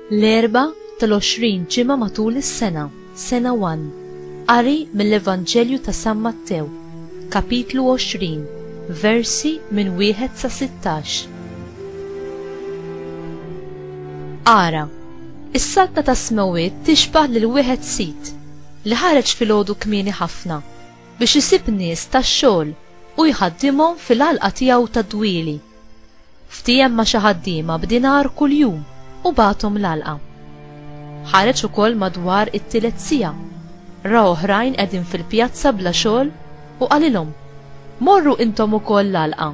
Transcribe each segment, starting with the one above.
L-4 tal-20 ġimgħa matul is-sena, sena 1. Qari mill-Evanġelju ta' San Mattew, kapitlu 20, versi minn 1 sa 16. Ara, is-saltna ta' Smewiet tixbaħ lil wieħed sit li ħareġ filgħodu kmieni ħafna biex isib nies tax-xogħol u jħaddimhom fil-għalqa tiegħu ta' dwieli. Ftiem ma' xi ħaddiema b'dinar kuljum u bagħthom l-għalqa. Ħareġ ukoll madwar it-tielet siegħa, ra oħrajn qegħdin fil-pjazza bla xogħol u qalilhom: morru intom ukoll l-għalqa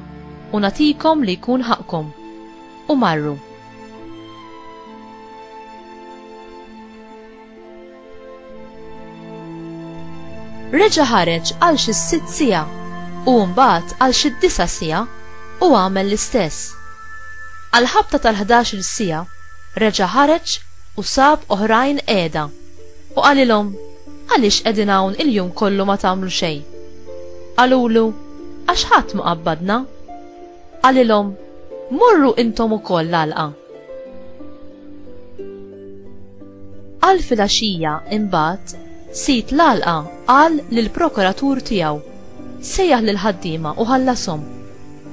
u nagħtikom li jkun ħaqkom. U marru. Reġa' ħareġ għal xi 6 siegħa u mbagħad għal xi 9 siegħa u għamel l-istess. Għal ħabta tal-11 siegħa reġa' ħareġ u sab oħrajn qiegħda u qalilhom: għaliex qegħdin hawn il-jum kollu ma tagħmlu xejn? Qalulu: għax ħadd ma qabbadna. Qalilhom: morru intom ukoll l-għalqa. Għal filgħaxija imbagħad sit l-għalqa qal lill-prokuratur tiegħu: sejjaħ lil ħaddiema u ħallasom.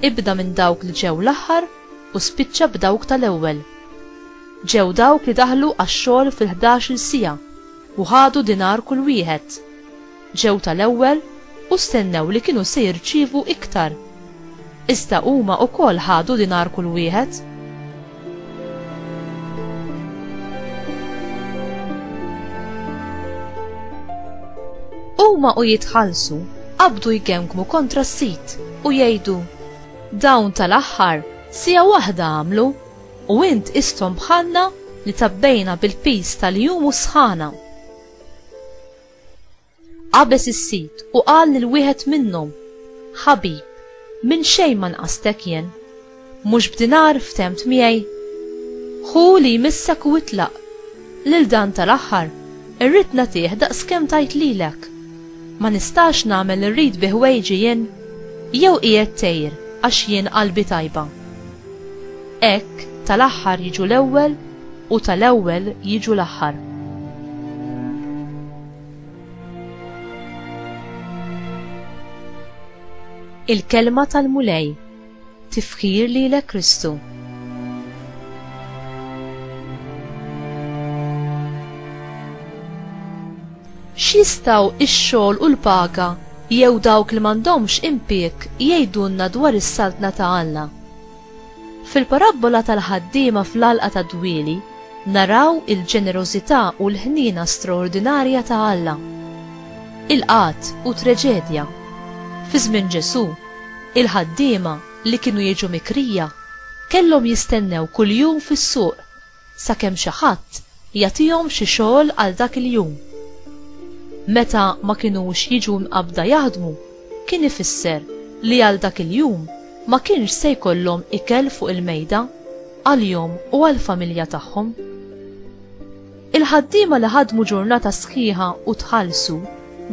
Ibda minn dawk li ġew l-aħħar u spiċċa b'dawk tal-ewwel. Ġew dawk li daħlu għax-xogħol fil-11 siegħa u ħadu dinar kull wieħed. Ġew tal-ewwel u stennew li kienu se jirċievu iktar. Iżda huma wkoll ħadu dinar kull wieħed. Huma u jitħallsu qabdu jgemgmu kontra s-sit u jgħidu: dawn tal-aħħar siegħa waħda għamlu u int istom bħalna li tabbejna bil-pis tal-jum u sħana. Qabeż is-sit u qal lil wieħed minnhom: ħabib, minn xejn ma nqastek jien, mhux b'dinar ftemt miegħi? Ħu li jmissek u itlaq. Lil dan tal-aħħar irrid nagħtih daqskemm tajt lilek. Ma nistax nagħmel irrid bih wejġi jien, jew qiegħed tgħid għax jien qalbi tajba. Hekk tal-aħħar jiġu l-ewwel u tal-ewwel jiġu l-aħħar. Il-kelma tal-mulej, tifħir lilek Kristu. X'jistgħu ix-xogħol u l-paga jew dawk li m'għandhomx impjieg jgħidulna dwar is-saltna ta' Alla? Fil-parabola tal-ħaddiema fl-għalqa ta' dwieli naraw il-ġenerożità u l-ħniena straordinarja ta' Alla. Il-qatt u treġedja. Fi żmien Ġesu, il-ħaddiema li kienu jiġu mikrija kellhom jistennew kuljum fis-suq sakemm xi ħadd jagħtihom xi xogħol għal dak il-jum. Meta ma kinux jiġu mqabda jaħdmu, kien ifisser li għal dak il-jum ma kienx se jkollhom ikel fuq il-mejda għal-jom u għall-familja tagħhom. Il-ħaddiema li ħadmu ġurnata sħiħa u tħallsu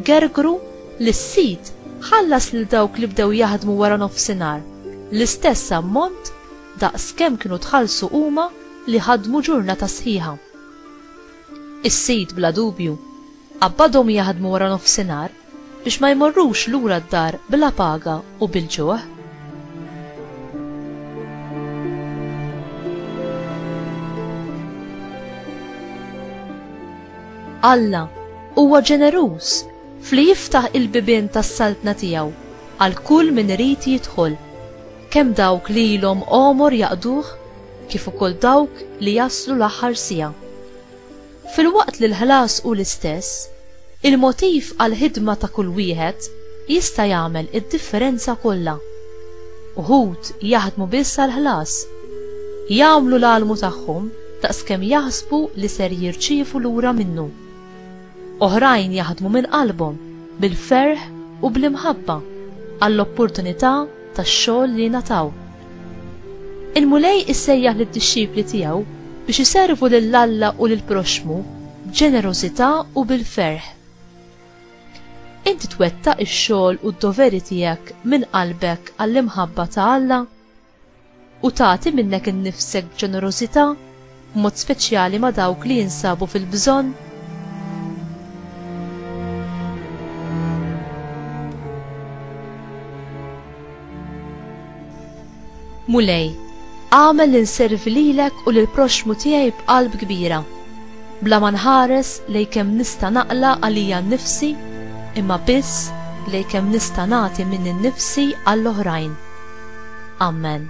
gergru li s-sit ħallas lil dawk li bdew jaħdmu wara nofsinhar l-istess ammont daqskemm kienu tħallsu huma li ħadmu ġurnata sħiħa. Is-sit bla dubju qabbadhom jaħdmu wara nofsinhar biex ma jmorrux lura d-dar bla paga u bil-ġuħ. Alla huwa ġeneruż fli jiftaħ il-bibien tas-saltna tiegħu għal kull min irid jidħol, kemm dawk li ilhom għomor jaqduh kif ukoll dawk li jaslu l-aħħar siegħa. Filwaqt li l-ħlas hu l-istess, il-motiv għal ħidma ta' kull wieħed jista' jagħmel id-differenza kollha. Uħud jaħdmu biss għal ħlas, jagħmlu l-għalmu tagħhom daqskemm jaħsbu li ser jirċievu lura minnu. Oħrajn jaħdmu minn qalbhom bil-ferħ u bl-imħabba għall-opportunità tax-xogħol li nataw. Il-mulej issejjaħ lid-dixxipli tiegħu biex iservu lill-Alla u lill-proxmu b'ġenerożità u bil-ferħ. Inti twettaq ix-xogħol u d-doveri tiegħek minn qalbek għall-imħabba ta' Alla u tagħti minnek innifsek b'ġenerożità mod speċjali ma' dawk li jinsabu fil-bżonn. Mulej, għamel li nservi lilek u lill-proxmu tiegħi b'qalb kbira, bla ma nħares lej kemm nista' naqla għalija nnifsi, imma biss lej kemm nista' nagħti minn innifsi għall-oħrajn. Amen.